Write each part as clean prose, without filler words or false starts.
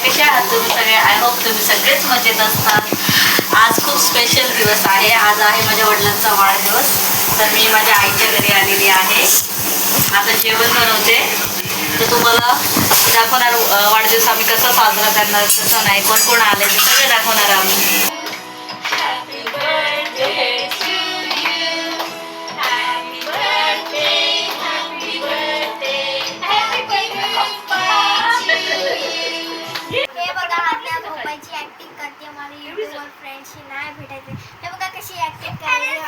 कसे आहात तुम्ही सगळे? आय होप तुम्ही सगळेच मजेत असतात. आज खूप स्पेशल दिवस आहे. आज आहे माझ्या वडिलांचा वाढदिवस. तर मी माझ्या आईच्या घरी आलेली आहे. आता जेवण बनवते. तर तुम्हाला दाखवणार वाढदिवस आम्ही कसा साजरा करणार, कसं नाही, कोण कोण आले ते सगळे दाखवणार आम्ही. फ्रेंडशी नाही भेटायचे ते बघा कशी ऍक्टिंग करायची.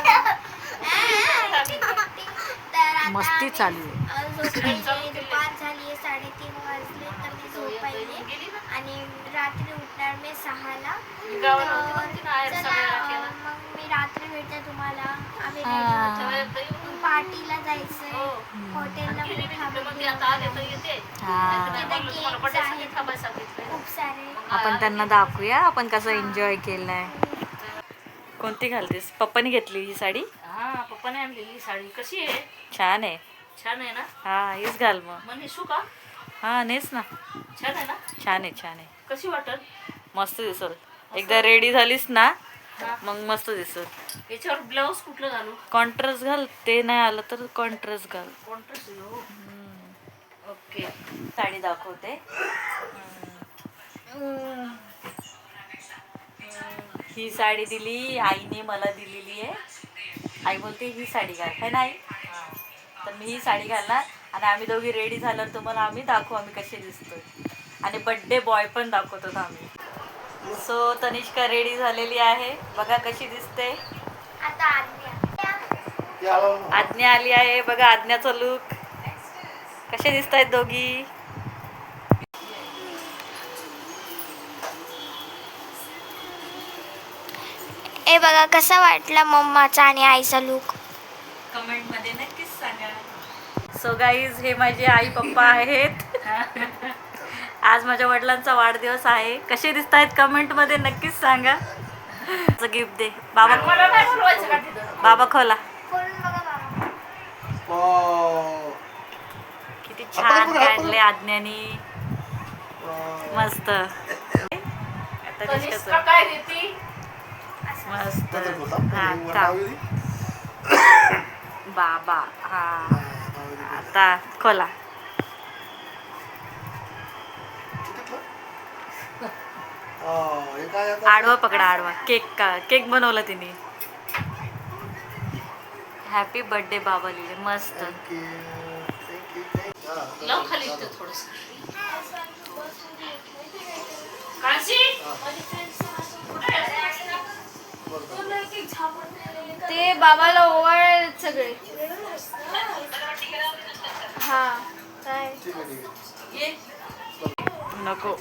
तर आता मस्ती चालू आहे. दुपार झाली 3:30 वाजले तर मी झोपायले आणि रात्री उठणार मी 6ला. मग मी रात्री भेटते तुम्हाला. आम्ही पार्टीला जायचंय हॉटेलला खूप सारे. आपण त्यांना दाखवूया आपण कसं एन्जॉय केलाय. कोणती घालतेस? पप्पानी घेतली ही साडी. हा पप्पाने आणलेली साडी कशी आहे? छान आहे. छान आहे ना? हा हीच घाल मग. मग नेसू का? हा नेस ना. छान आहे ना? छान आहे छान आहे. कशी वाटल? मस्त दिसल. एकदा रेडी झालीस ना हा. मग मस्त दिसल. याच्यावर ब्लाऊज कुठलं घालू? कॉन्ट्रास्ट घाल. ते नाही आलं तर कॉन्ट्रास्ट घाल. कॉन्ट्रास्ट घेऊ. ओके. साडी दाखवते. ही साडी दिली आईने मला दिलेली आहे. आई बोलते ही साडी घाल है ना आई. तर मी ही साडी घालणार आणि आम्ही दोघी रेडी झाल्यावर तुम्हाला आम्ही दाखवू आम्ही कसे दिसतोय. आणि बड्डे बॉय पण दाखवतो आम्ही. सो तनिष्का रेडी झालेली आहे. बघा कशी दिसते. आता आज्ञा आली आहे. बघा आज्ञाचा लुक. कसे दिसत आहेत दोघी. ए बघा कसा वाटला मम्माचा आणि आईचा लुक. कमेंट मध्ये नक्कीच सांगा. सो गाईज हे माझे आई पप्पा आहेत. आज माझ्या वडिलांचा वाढदिवस आहे. कसे दिसत आहेत कमेंट मध्ये नक्कीच सांगा. गिफ्ट दे बाबा. मला नाही बोलवायचं का तिथं? बाबा खोला. खोलून बघा बाबा. किती छान काढले आज्ञानी. मस्त. आता तनिष्का काय देती? मस्त. हा थांब. बाबा हा आता खोला. आडवा पकडा आडवा. केक बनवला तिने. हॅपी बर्थडे बाबा लिहिले. मस्त. लाव खाली इथं थोडंसं. काशी? ते बाबाला ओवाळ सगळे. हा काय नको.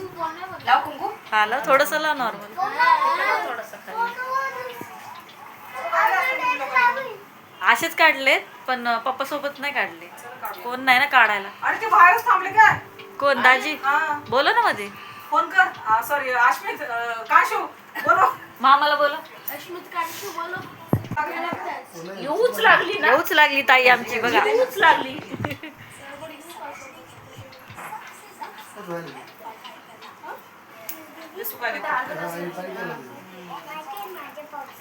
लाव कुंकू. हा लाव थोडंसं लाव नॉर्मल. थोडंसं खाली. असेच काढलेत पण पप्पा सोबत नाही काढले. कोण नाही ना काढायला. अरे ते बाहेरच थांबले काय? कोण दाजी हा. बोला ना मध्ये. फोन कर. सॉरी आश्मित काशू बोलो. मामाला बोला. येऊच लागली ना. येऊच लागली ताई आमची बघा. येऊच लागली.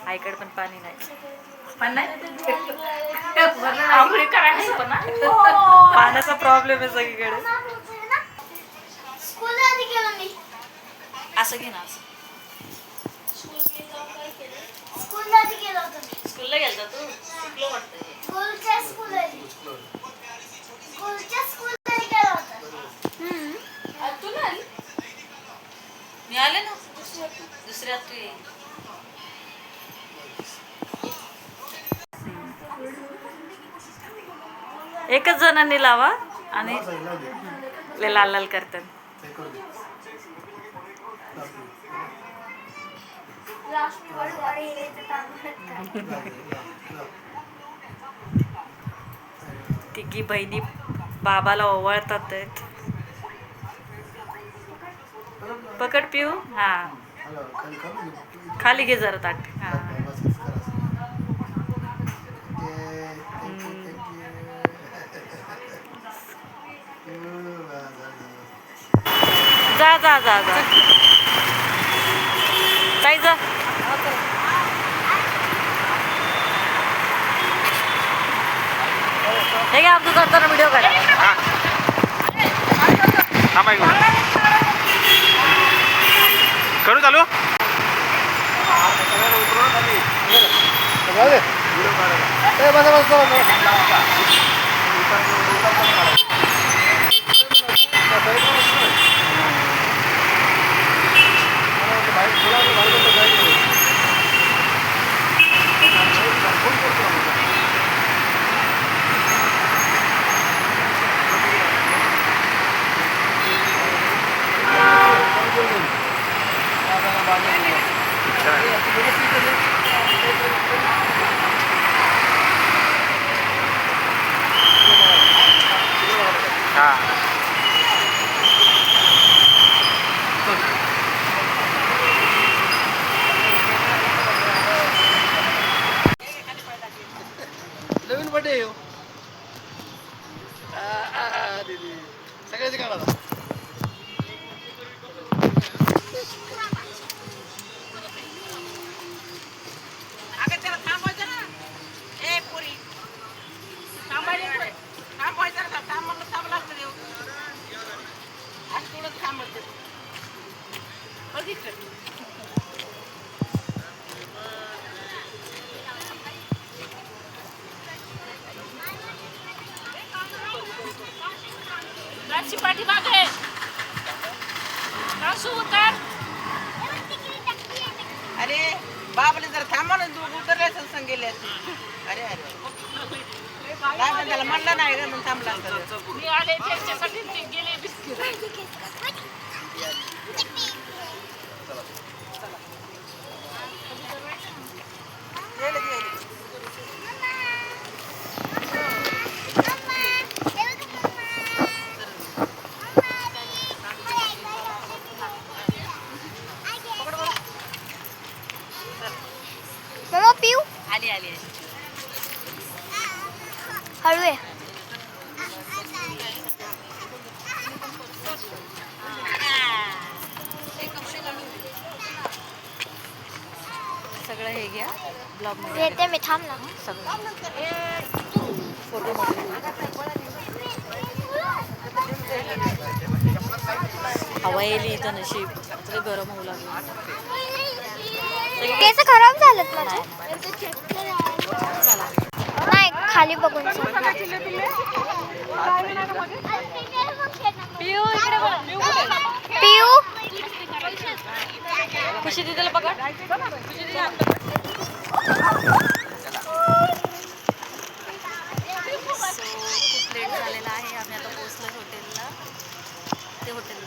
आईकडे पण पाणी नाही. पण नाही आंघोळी करायला पण ना. पाण्याचा प्रॉब्लेम आहे सगळीकडे. असं घे ना. असं स्कूलला गेलता तू. शिकलो वाटतं. तू ना आली? मी आले ना दुसऱ्यात तू ये. एकच जणांनी लावा आणि लाल लाल करतात. तिघी बहिणी बाबाला ओवाळतात. पकड पिऊ. हा खाली घे जरा ताट. हा जा जा जा जा. जायचं. हे घ्या तू करताना व्हिडिओ काढा. करू चालू हा नवीन बर्थडे येऊ सगळ्याचे काढा. पाठीमागे उतर. अरे बाबाने जर थांबा ना तू उतरले संग गेले अरे अरे काय त्याला म्हणलं नाही का म्हणून थांबला मी आले त्याच्यासाठी गेले बिस्किट. मम्मा पिऊ आली आली आली. हळू आहे. सगळं हे घ्या ब्लॉग मध्ये येते मी, थांब ना. सगळं फोटो मध्ये हवा येईल इथं नशीब सगळं गरम होऊ लागलं. केस खराब झालेत माझे. नाही खाली बघून सांग. पिऊ खुशी दिदीला पकड. खूप लेट झालेला आहे. आम्ही आता पोहोचलो हॉटेलला. ते हॉटेल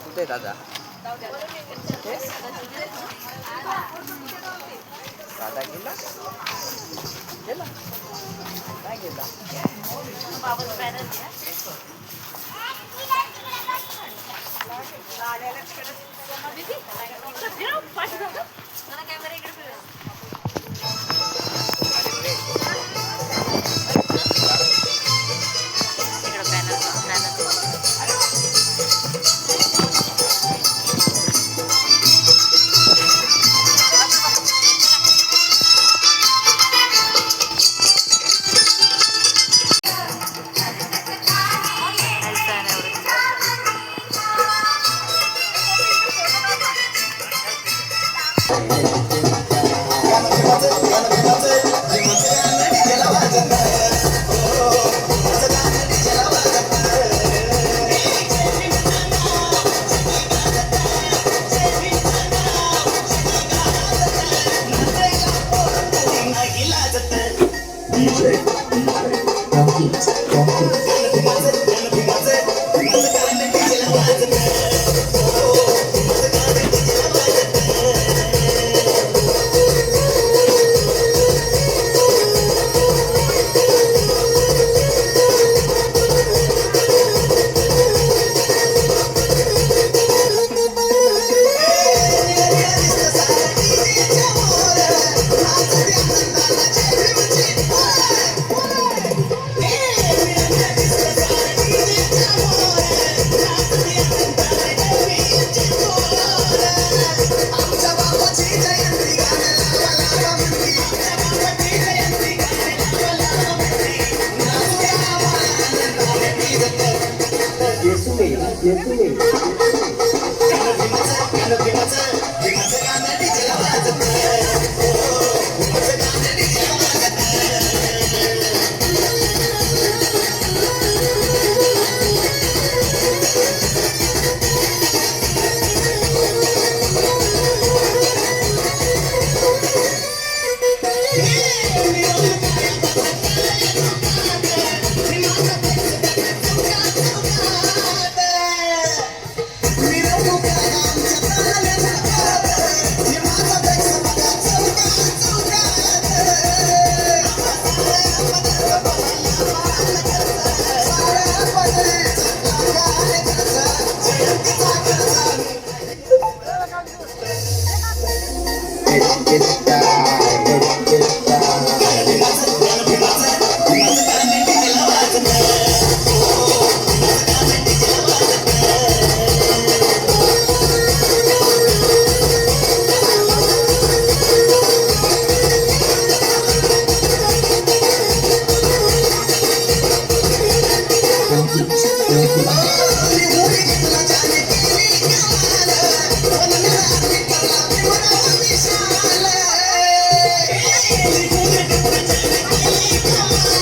कुठे दादा दादा गेला गेला काय गेला बाबाच बॅनर घ्या.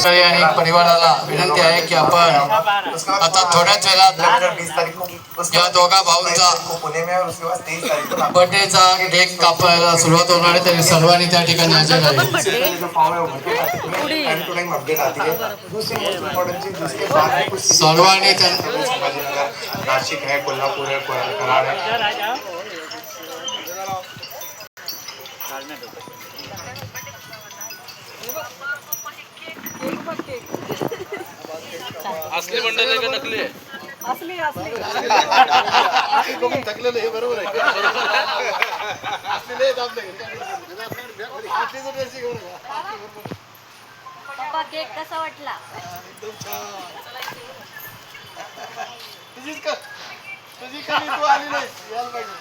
आणि परिवाराला विनंती आहे की आपण आता थोड्याच वेळात या दोघा भाऊंचा बर्थडेचा केक कापायला सुरुवात होणार आहे, तरी सर्वांनी त्या ठिकाणी हजर आहे. सर्वांनी नाशिक है, कोल्हापूर है, कराड है. असली मंडळी का नकली आहे? असली असली बघून थकलेलं हे बरोबर आहे. असली लय दाबले. असली जर रेसी घेऊन जा. पप्पा केक कसा वाटला? एकदम छान. तुझी कमी तू आली नाही, यायला पाहिजे.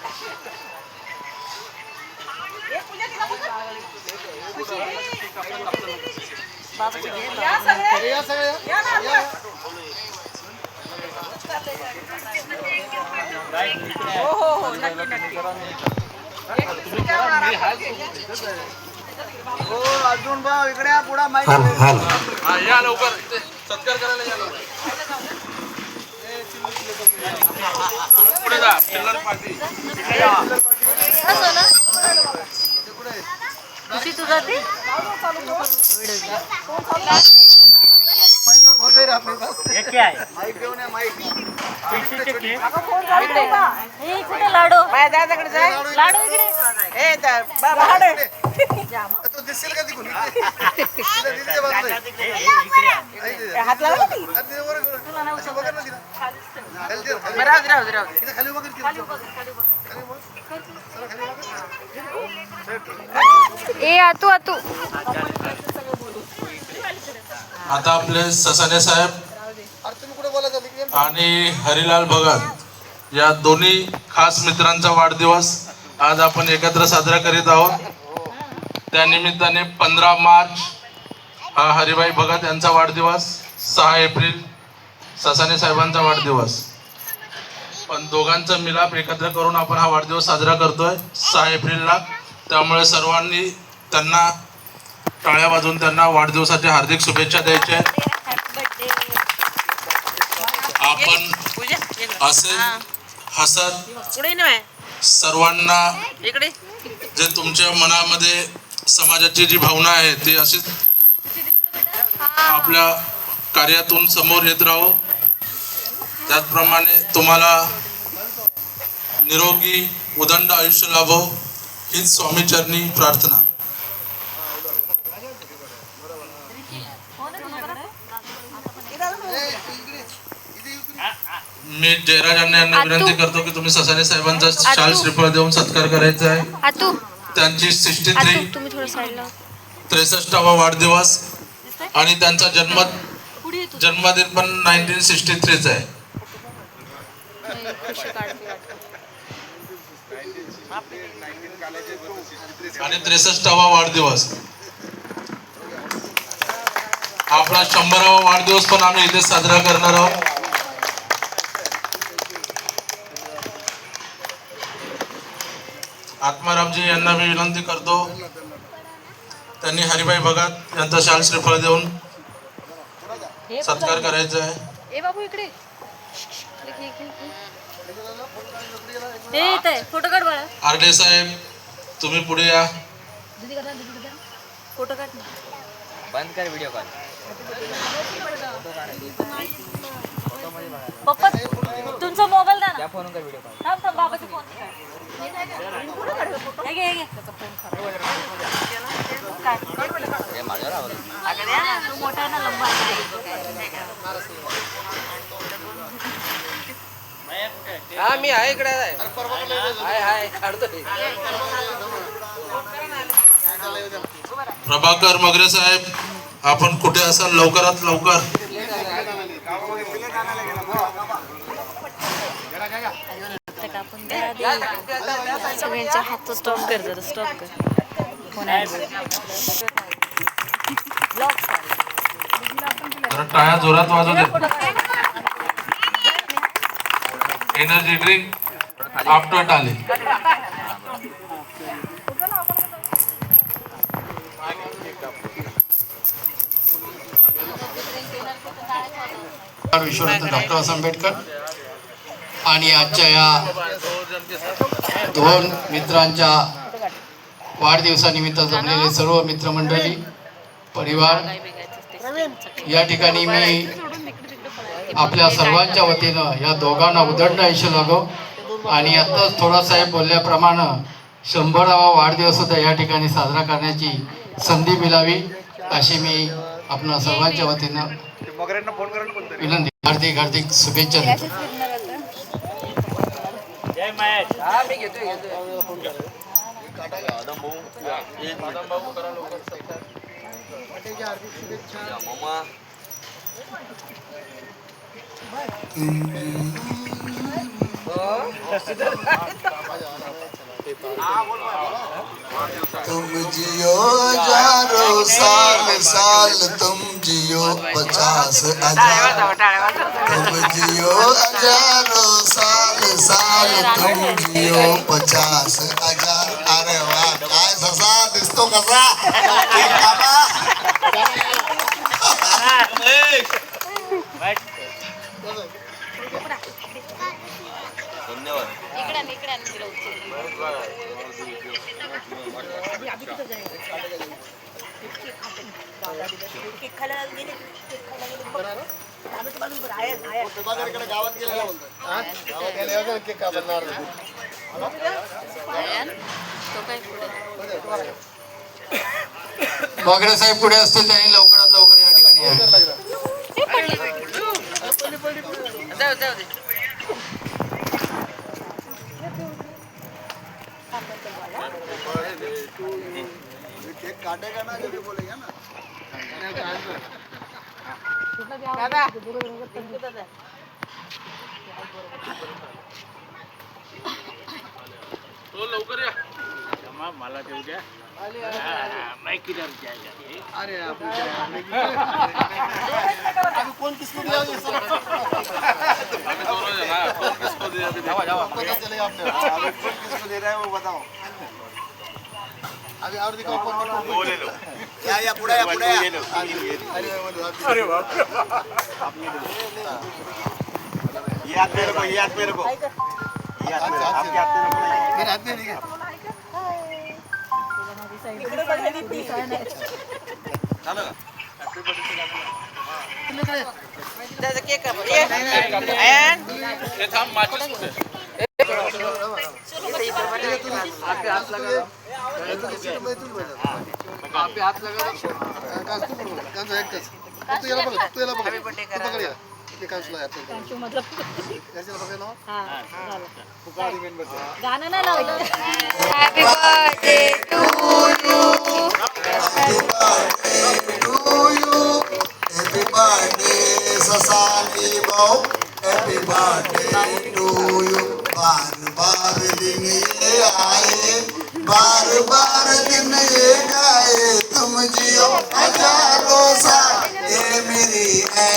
या सगळ्या या. हो नक्की नक्की. हो अर्जुन भाऊ इकडे या, पुढा माहिती हा या लवकर, इथे सत्कार करायला या लवकर. पुढे जा, चिल्लर पार्टी. तुझा ते पैसा बहुत ही आपके पास. ये क्या है? माइक घेऊन या, माइक. हे कुठे लाडू? माझ्या दादाकडे जाय. लाडू इकडे. ए बाबा तो दिसेल का तिकडून? तिला दिदीच्या बाजूला आहे. हात लावला ती. अरे ते वर वर. अशी बघा ना तिला. खाली दे, खाली. राहू दे, राहू दे, राहू दे. इथे खाली बघा, खाली बघ. खाली बघ. चला, खाली बघा. ए आतू आतू आता आपले ससाने साहेब अरे तुम्ही कुठे बोलायचं तिकडे? आणि हरिलाल भगत या दोन्ही खास मित्रांचा वाढदिवस आज आपण एकत्र साजरा करीत आहोत. त्या निमित्ताने 15 मार्च हा हरिभाई भगत यांचा वाढदिवस, 6 एप्रिल ससाने साहेबांचा वाढदिवस. पण दोघांचा मिलाप एकत्र करून आपण हा वाढदिवस साजरा करतोय 6 एप्रिलला. त्यामुळे सर्वांनी त्यांना टाळ्या वाजवून त्यांना वाढदिवसाच्या हार्दिक शुभेच्छा द्यायच्या. आपण असे हसत पुढे नाही सर्वांना इकडे. जे तुमच्या मनामध्ये समाजाची जी भावना आहे ती अशीच आपल्या कार्यातून समोर येत राहो. त्याचप्रमाणे तुम्हाला निरोगी उदंड आयुष्य लाभो हीच स्वामीचरणी प्रार्थना. मी जयराज अण्णा यांना विनंती करतो की तुम्ही ससाने साहेबांचा शाल श्रीफळ देऊन सत्कार करायचा आहे. आतू त्यांची 63 तुम्ही थोडं साईडला 63वा वाढदिवस आणि त्यांचा जन्मदिन पण 1963 आहे. आणि 63वा वाढदिवस. आपला 100वा वाढदिवस पण आम्ही इथे साजरा करणार आहोत. आत्मारामजी यांना मी विनंती करतो त्यांनी हरिभाई भगत यांचा शाल श्रीफळ देऊन सत्कार करायचा आहे. ए बाबू इकडे. हे इथे फोटो काढ बाळा. आरडे साहेब तुम्ही पुढे या. फोटो काढ. बंद कर वीडियो कॉल. पप्पा तुमचा मोबाईल द्या ना. त्या फोन कर वीडियो कॉल. थांब थांब बाबाचा फोन काढ. हे घे, हे घे. हे माझ्यावर आवडलं. अगं द्या ना, तू मोठा आहे ना, लंबा आहे. हा मी आहे इकडे आहे. हाय काढतोय. प्रभाकर मगरे साहेब आपण कुठे असाल लवकरात लवकर. सगळ्यांच्या हात स्टॉप कर, जरा स्टॉप कर. फोन आहे. जरा टाळ्या जोरात वाजू दे. एनर्जी ड्रिंक आफ्टर टाले. विश्वरत्न डॉक्टर आंबेडकर आणि आजच्या या दोन मित्रांच्या वाढदिवसानिमित्त जमलेले सर्व मित्रमंडळी परिवार, या ठिकाणी मी आपल्या सर्वांच्या वतीनं या दोघांना उदंड आयुष्य लागो आणि आत्ताच थोरासाहेब बोलल्याप्रमाणे 100वा वाढदिवस सुद्धा या ठिकाणी साजरा करण्याची संधी मिळावी अशी मी आपल्या सर्वांच्या वतीनं विनंती. हार्दिक हार्दिक शुभेच्छा देतो. तुम जियो हजारों साल साल, तुम जियो 50,000. तुम जियो हजारों साल साल, तुम जियो 50,000. अरे वा, काय ससा दिसतो कसा वागडे साहेब पुढे असतील त्यांनी लवकरात लवकर या ठिकाणी या. लवकर या. मला देऊ द्या. अरे कौन किसको दिया ये सब? किसको दे रहा है वो बताओ. अभी और दिखाओ कौन वो ले लो. या पुढे या पुढे या. अरे बाप ये हाथ मेरे को, ये हाथ मेरे को, ये हाथ मेरे, आपके हाथ मेरे को, मेरे हाथ में नहीं है. गाणं नाही लावलं. Happy birthday to you. Happy birthday, Sasani भाऊ. Happy birthday to you. बार बार दिन ये आए, बार बार दिन ये गाए, तुम जियो हजारों साल, ये मेरी है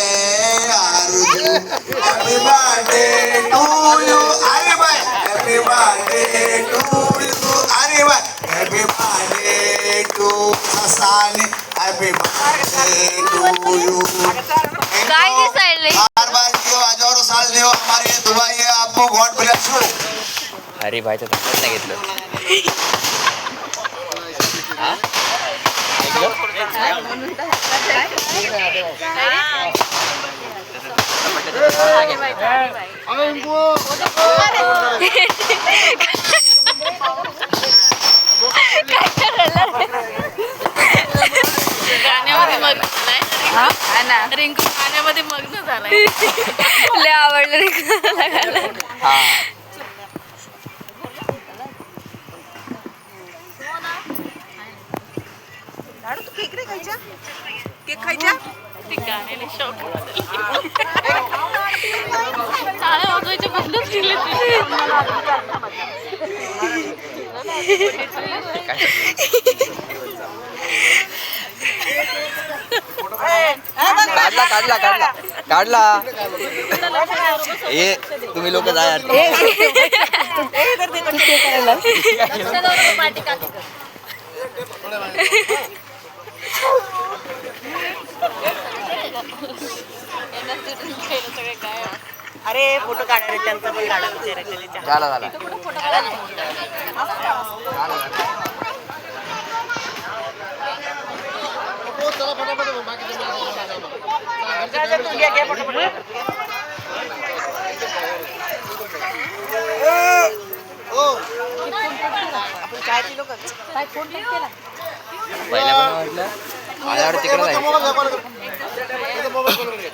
आरज़ू. Happy birthday to you. अरे भाई Happy birthday to you. अरे भाई Happy birthday to ससानी. Happy birthday to you. काय दिसायले? बार बार जियो हजारों साल जियो. हमारी ये दुआ है आपको. God bless you. अरे भाईचं तसंच नाही घेतलं. हा? ऐकलं? गाण्यामध्ये मग्न झालाय. रिंकू गाण्यामध्ये मग्न झालाय. लय आवडलं रे. हा. केक खायच्या ती गाण्याने शौक टाळ्या वाजवायचे बंदच केले काढला काढला काढला काढला. हे तुम्ही लोक जा यार. पार्टी काकी कर. काढा रे त्यांचा पण काढा बिचारायचं त्याच्या. झाला झाला जा, जा, तू घे, घे, पटापट. आपण काय पिलो का? पहिल्या पण वाटलं आल्यावर तिकडे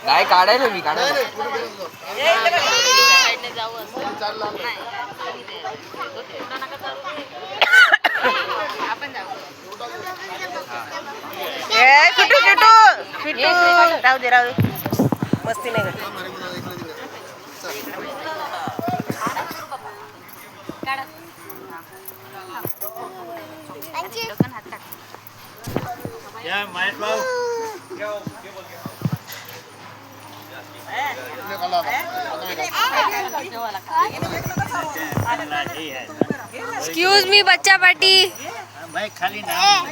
नाही काढायला मी काढायला ए, किटू किटू किटू राहू दे राहू दे मस्ती नाही करत. या महेश भाऊ एक्सक्यूज मी बच्चा पार्टी भाई खाली नाम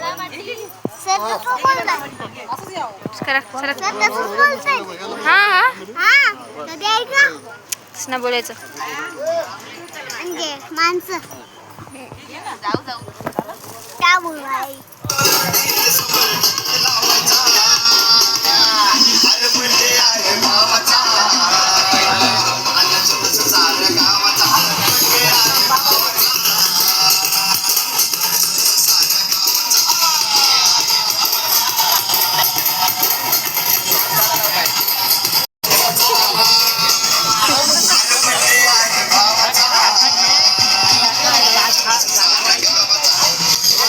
ना बोलायचं माणसं क्या बोल भाई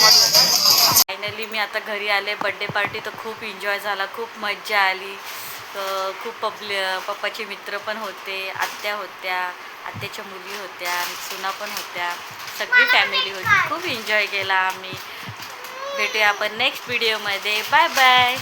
फायनली मी आता घरी आले. बड्डे पार्टी तर खूप एन्जॉय झाला, खूप मज्जा आली. खूप पप्पाचे मित्र पण होते, आत्या होत्या, आत्याच्या मुली होत्या, सुना पण होत्या, सगळी फॅमिली होती. खूप एन्जॉय केला आम्ही. भेटूया आपण नेक्स्ट व्हिडिओमध्ये. Bye bye.